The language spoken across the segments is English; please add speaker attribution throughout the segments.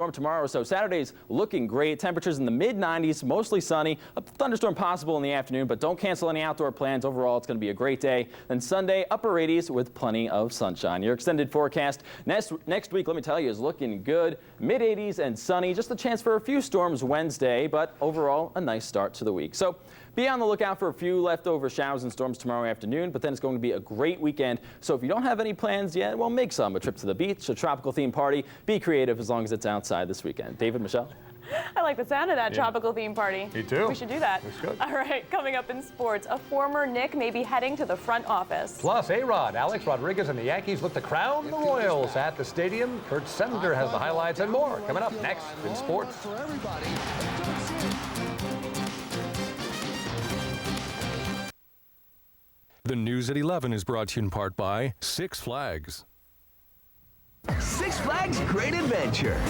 Speaker 1: Tomorrow, so Saturday's looking great. Temperatures in the mid-90s, mostly sunny. A thunderstorm possible in the afternoon, but don't cancel any outdoor plans. Overall, it's going to be a great day. Then Sunday, upper 80s with plenty of sunshine. Your extended forecast next week, let me tell you, is looking good. Mid-80s and sunny. Just a chance for a few storms Wednesday, but overall, a nice start to the week. So be on the lookout for a few leftover showers and storms tomorrow afternoon, but then it's going to be a great weekend. So if you don't have any plans yet, well, make some. A trip to the beach, a tropical theme party. Be creative as long as it's outside this weekend. David, Michelle?
Speaker 2: I like the sound of that tropical theme party.
Speaker 3: Me too.
Speaker 2: We should do that.
Speaker 3: That's good.
Speaker 2: All right, coming up in sports, a former Knick may be heading to the front office.
Speaker 3: Plus, A-Rod, Alex Rodriguez and the Yankees look to crown the Royals at the stadium. Kurt Semter has the highlights and more coming up next in sports.
Speaker 4: The News at 11 is brought to you in part by Six Flags.
Speaker 5: Six Flags Great Adventure.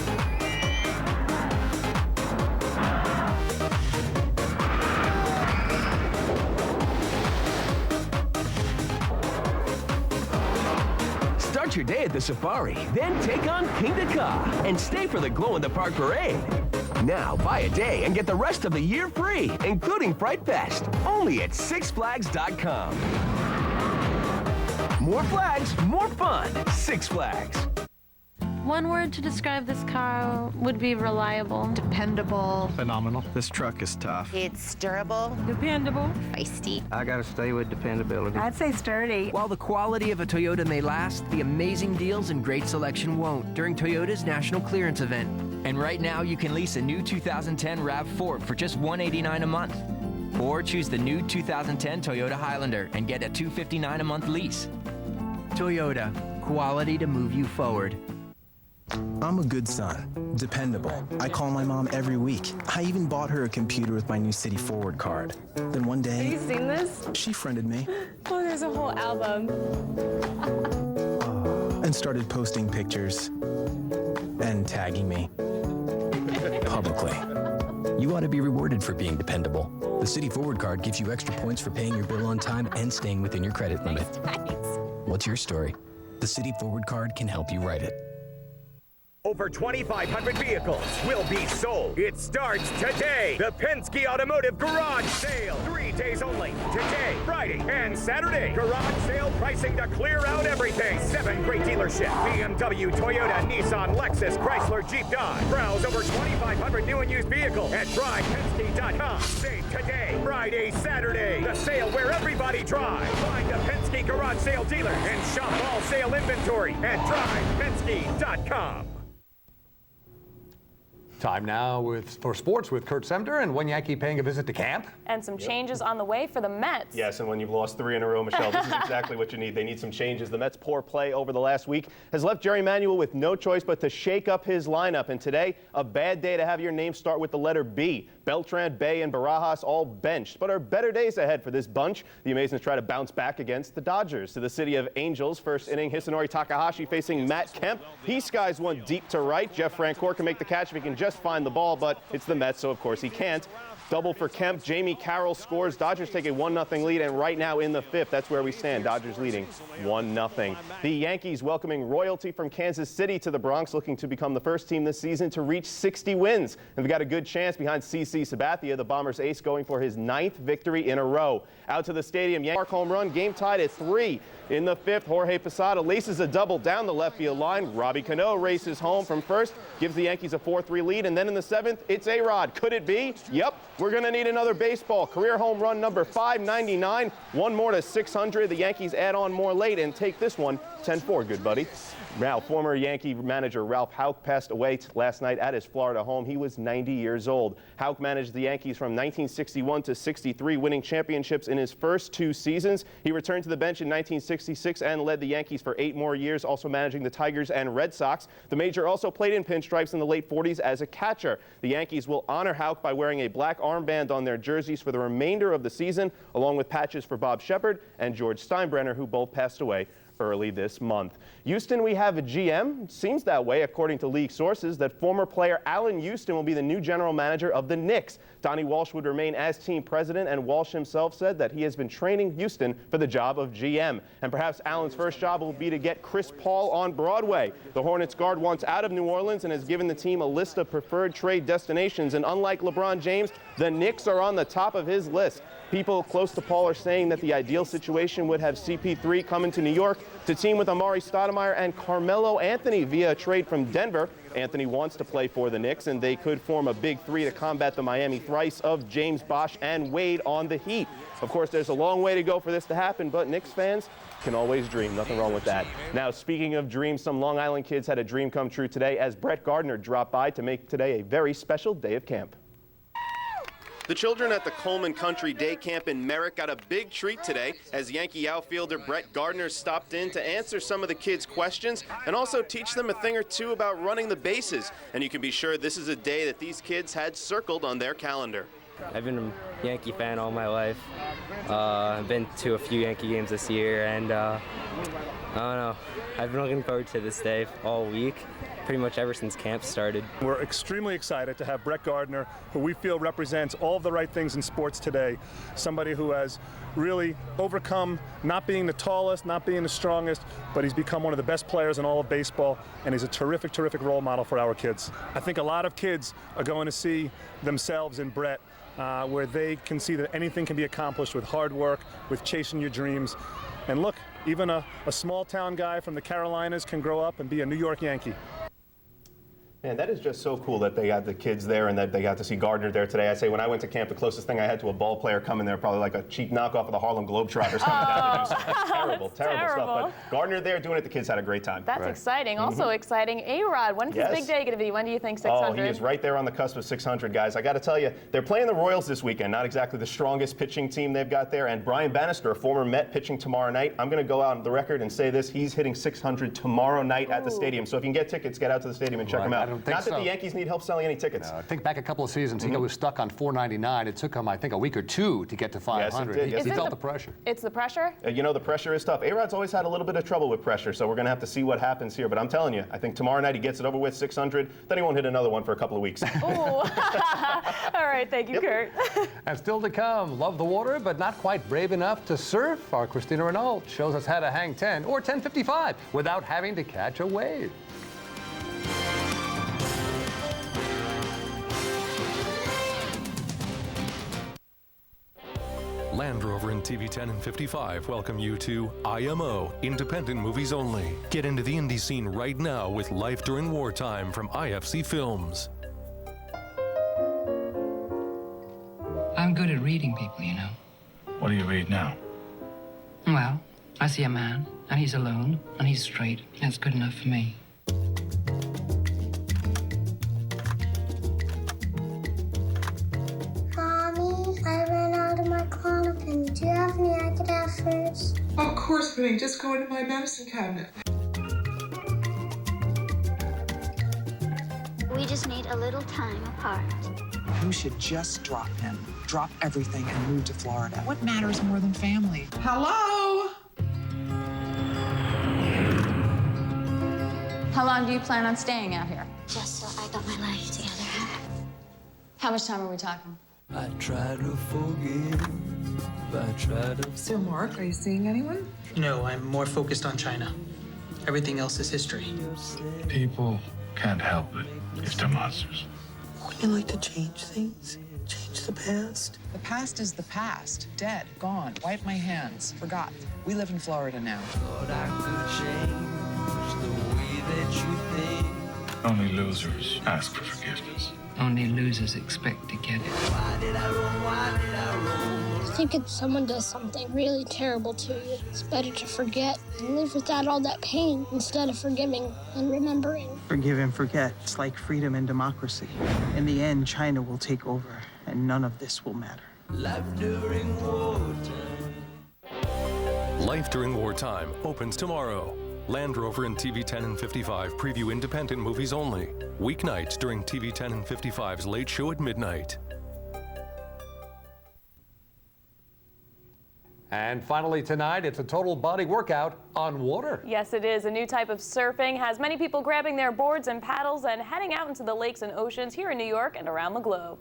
Speaker 5: Start your day at the safari, then take on Kingda Ka and stay for the Glow in the Park Parade. Now buy a day and get the rest of the year free, including Fright Fest, only at sixflags.com. More flags, more fun. Six Flags.
Speaker 6: One word to describe this car would be reliable.
Speaker 7: Dependable.
Speaker 8: Phenomenal. This truck is tough.
Speaker 7: It's durable.
Speaker 6: Dependable.
Speaker 7: Feisty.
Speaker 8: I gotta stay with dependability.
Speaker 9: I'd say sturdy.
Speaker 10: While the quality of a Toyota may last, the amazing deals and great selection won't during Toyota's National Clearance Event. And right now, you can lease a new 2010 RAV4 for just $189 a month. Or choose the new 2010 Toyota Highlander and get a $259 a month lease. Toyota, quality to move you forward.
Speaker 11: I'm a good son, dependable. I call my mom every week. I even bought her a computer with my new City Forward card. Then one day,
Speaker 2: Have you seen this?
Speaker 11: She friended me.
Speaker 2: Oh, there's a whole album.
Speaker 11: And started posting pictures and tagging me publicly.
Speaker 12: You ought to be rewarded for being dependable. The City Forward card gives you extra points for paying your bill on time and staying within your credit limit.
Speaker 7: Nice.
Speaker 12: What's your story? The City Forward card can help you write it.
Speaker 13: Over 2,500 vehicles will be sold. It starts today. The Penske Automotive Garage Sale. 3 days only. Today, Friday, and Saturday. Garage sale pricing to clear out everything. 7 great dealerships. BMW, Toyota, Nissan, Lexus, Chrysler, Jeep, Dodge. Browse over 2,500 new and used vehicles at drivepenske.com. Save today, Friday, Saturday. The sale where everybody drives. Find a Penske Garage Sale dealer and shop all sale inventory at drivepenske.com.
Speaker 3: Time now for sports with Kurt Semter, and one Yankee paying a visit to camp.
Speaker 2: And some changes on the way for the Mets.
Speaker 14: Yes, and when you've lost 3 in a row, Michelle, this is exactly what you need. They need some changes. The Mets' poor play over the last week has left Jerry Manuel with no choice but to shake up his lineup. And today, a bad day to have your name start with the letter B. Beltran, Bay, and Barajas all benched, but are better days ahead for this bunch. The Amazons try to bounce back against the Dodgers. To the City of Angels, first inning, Hisanori Takahashi facing Matt Kemp. He skies one deep to right. Jeff Francoeur can make the catch if he can just find the ball, but it's the Mets, so of course he can't. Double for Kemp. Jamie Carroll scores. Dodgers take a 1-0 lead, and right now in the 5th, that's where we stand. Dodgers leading 1-0. The Yankees welcoming royalty from Kansas City to the Bronx, looking to become the first team this season to reach 60 wins. And they've got a good chance behind CC Sabathia, the Bombers ace, going for his 9th victory in a row. Out to the stadium, Yankee Park home run, game tied at 3. In the 5th, Jorge Posada laces a double down the left field line. Robbie Cano races home from first, gives the Yankees a 4-3 lead, and then in the 7th, it's A-Rod. Could it be? Yep. We're going to need another baseball. Career home run number 599. One more to 600. The Yankees add on more late and take this one 10-4, good buddy. Now, former Yankee manager Ralph Houck passed away last night at his Florida home. He was 90 years old. Houck managed the Yankees from 1961 to 63, winning championships in his first 2 seasons. He returned to the bench in 1966 and led the Yankees for 8 more years, also managing the Tigers and Red Sox. The Major also played in pinstripes in the late 40s as a catcher. The Yankees will honor Houck by wearing a black armband on their jerseys for the remainder of the season, along with patches for Bob Shepard and George Steinbrenner, who both passed away early this month. Houston, we have a GM. Seems that way, according to league sources, that former player Allen Houston will be the new general manager of the Knicks. Donnie Walsh would remain as team president, and Walsh himself said that he has been training Houston for the job of GM. And perhaps Allen's first job will be to get Chris Paul on Broadway. The Hornets guard wants out of New Orleans and has given the team a list of preferred trade destinations. And unlike LeBron James, the Knicks are on the top of his list. People close to Paul are saying that the ideal situation would have CP3 come into New York to team with Amari Stoudemire and Carmelo Anthony via a trade from Denver. Anthony wants to play for the Knicks, and they could form a big three to combat the Miami thrice of James, Bosh, and Wade on the Heat. Of course, there's a long way to go for this to happen, but Knicks fans can always dream. Nothing wrong with that. Now, speaking of dreams, some Long Island kids had a dream come true today as Brett Gardner dropped by to make today a very special day of camp. The children at the Coleman Country Day Camp in Merrick got a big treat today as Yankee outfielder Brett Gardner stopped in to answer some of the kids' questions and also teach them a thing or two about running the bases. And you can be sure this is a day that these kids had circled on their calendar.
Speaker 9: I've been a Yankee fan all my life. I've been to a few Yankee games this year, and I don't know. I've been looking forward to this day all week, pretty much ever since camp started.
Speaker 15: We're extremely excited to have Brett Gardner, who we feel represents all of the right things in sports today. Somebody who has really overcome not being the tallest, not being the strongest, but he's become one of the best players in all of baseball, and he's a terrific, terrific role model for our kids. I think a lot of kids are going to see themselves in Brett, where they can see that anything can be accomplished with hard work, with chasing your dreams. And look, even a small town guy from the Carolinas can grow up and be a New York Yankee.
Speaker 14: Man, that is just so cool that they got the kids there and that they got to see Gardner there today. I say when I went to camp, the closest thing I had to a ball player coming there, probably like a cheap knockoff of the Harlem Globetrotters coming down to do something. Terrible stuff. But Gardner there doing it, the kids had a great time.
Speaker 2: That's exciting. Also exciting, A-Rod. When's his big day going to be? When do you think 600?
Speaker 14: Oh, he is right there on the cusp of 600, guys. I got to tell you, they're playing the Royals this weekend. Not exactly the strongest pitching team they've got there. And Brian Bannister, a former Met, pitching tomorrow night. I'm going to go out on the record and say this. He's hitting 600 tomorrow night at the stadium. So if you can get tickets, get out to the stadium and check him out. Not that the Yankees need help selling any tickets.
Speaker 3: No, I think back a couple of seasons, he was stuck on $4.99. It took him, I think, a week or two to get to 500.
Speaker 14: Yes, it did.
Speaker 3: He felt the pressure.
Speaker 2: It's the pressure?
Speaker 14: You know, the pressure is tough. A-Rod's always had a little bit of trouble with pressure, so we're going to have to see what happens here. But I'm telling you, I think tomorrow night he gets it over with, 600. Then he won't hit another one for a couple of weeks.
Speaker 2: Ooh. All right, thank you, Kurt.
Speaker 3: And still to come, love the water, but not quite brave enough to surf. Our Christina Renault shows us how to hang 10 or 10.55 without having to catch a wave.
Speaker 4: Land Rover and TV 10 and 55 welcome you to IMO, Independent Movies Only. Get into the indie scene right now with Life During Wartime from IFC Films.
Speaker 16: I'm good at reading people, you know.
Speaker 17: What do you read now?
Speaker 16: Well, I see a man, and he's alone, and he's straight. That's good enough for me.
Speaker 18: Do you have any I could have first?
Speaker 19: Of course, honey. Just go into my medicine cabinet.
Speaker 18: We just need a little time apart.
Speaker 19: You should just drop him. Drop everything and move to Florida. What matters more than family? Hello?
Speaker 20: How long do you plan on staying out here?
Speaker 18: Just so I got my life together.
Speaker 20: How much time are we talking?
Speaker 21: I try to forgive. I try to...
Speaker 19: So, Mark, are you seeing anyone?
Speaker 22: No, I'm more focused on China. Everything else is history.
Speaker 17: People can't help it if they're monsters.
Speaker 19: Wouldn't you like to change things? Change the past? The past is the past. Dead, gone. Wipe my hands. Forgot. We live in Florida now.
Speaker 21: Thought I could change the way that you think.
Speaker 17: Only losers ask for forgiveness.
Speaker 16: Only losers expect to get it.
Speaker 21: Why did I run? Why did I run?
Speaker 18: I think if someone does something really terrible to you, it's better to forget and live without all that pain instead of forgiving and remembering.
Speaker 19: Forgive and forget. It's like freedom and democracy. In the end, China will take over, and none of this will matter.
Speaker 21: Life during wartime.
Speaker 4: Life During Wartime opens tomorrow. Land Rover and TV 10 and 55 preview independent movies only. Weeknights during TV 10 and 55's late show at midnight.
Speaker 3: And finally tonight, it's a total body workout on water.
Speaker 2: Yes, it is. A new type of surfing has many people grabbing their boards and paddles and heading out into the lakes and oceans here in New York and around the globe.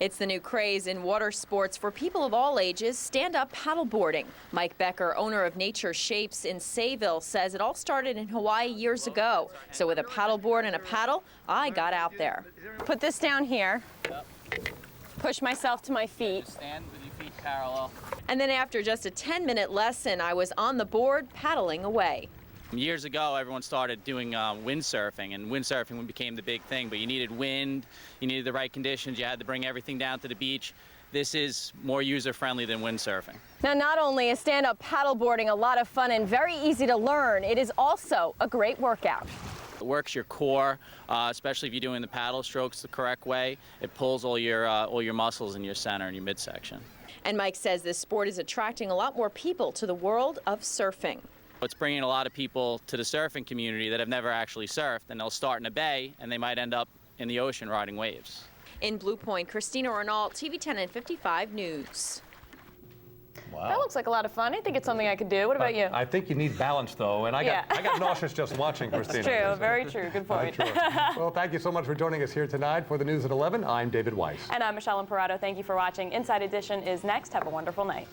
Speaker 1: It's the new craze in water sports for people of all ages, stand-up paddleboarding. Mike Becker, owner of Nature Shapes in Sayville, says it all started in Hawaii years ago. So with a paddleboard and a paddle, I got out there.
Speaker 2: Put this down here. Push myself to my feet.
Speaker 5: Stand with your feet parallel.
Speaker 1: And then after just a 10-minute lesson, I was on the board paddling away.
Speaker 5: Years ago, everyone started doing windsurfing, and windsurfing became the big thing, but you needed wind, you needed the right conditions, you had to bring everything down to the beach. This is more user-friendly than windsurfing.
Speaker 2: Now, not only is stand-up paddleboarding a lot of fun and very easy to learn, it is also a great workout.
Speaker 5: It works your core, especially if you're doing the paddle strokes the correct way. It pulls all your muscles in your center and your midsection.
Speaker 1: And Mike says this sport is attracting a lot more people to the world of surfing.
Speaker 5: It's bringing a lot of people to the surfing community that have never actually surfed, and they'll start in a bay and they might end up in the ocean riding waves.
Speaker 1: In Blue Point, Christina Renault, TV 10 and 55 News.
Speaker 3: Wow.
Speaker 2: That looks like a lot of fun. I think it's something I could do. What about you?
Speaker 3: I think you need balance, though, and I got nauseous just watching, Christina.
Speaker 2: It's true. Very true. Good point.
Speaker 3: Well, thank you so much for joining us here tonight for the News at 11. I'm David Weiss.
Speaker 2: And I'm Michelle Imperato. Thank you for watching. Inside Edition is next. Have a wonderful night.